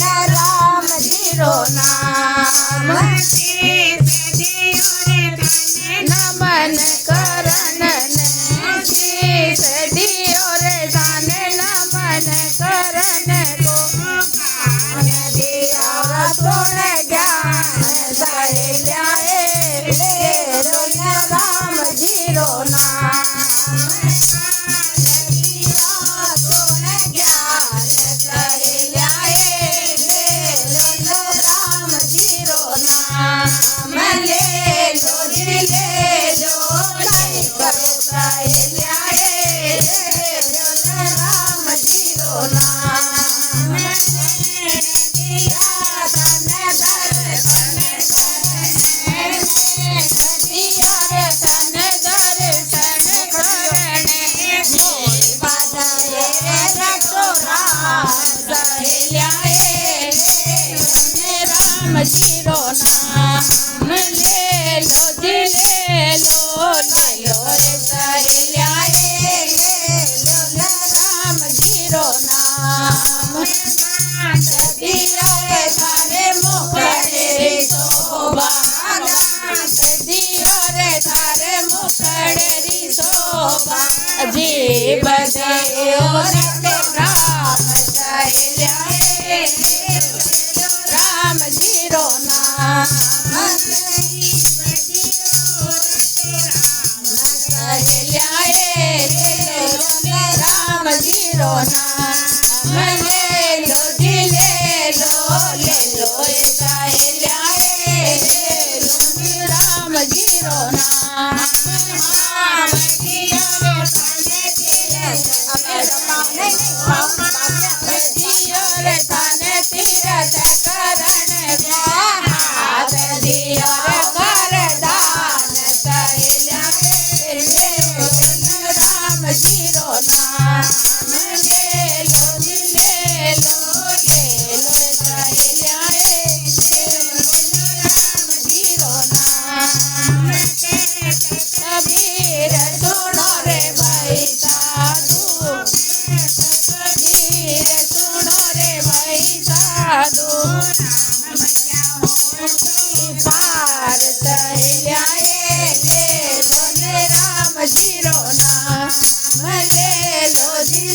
Ram zero नाम नमन करन शीश दियो रे जाने नमन करन को ज्ञान दिया सुन ज्ञान सहेल्याए ले लो राम जीरो नाम जीरो नाम ले लो जी ले लो रे सहेल्याए ले लो राम जीरो नाम दिया थारे मुखड़े शोभा दिया रे थारे मुखड़े शोभा जीव देव राम सहेल्याए राम जीरो नाम सहेल्याए राम जीरो नाम ले लो जी ले लो सहेल्याए राम जीरो नाम कबीर सुनो रे भाई साधु कबीर सुनो रे भाई साधु पार सहेल्याए ले लो राम जीरो नाम ले लो जी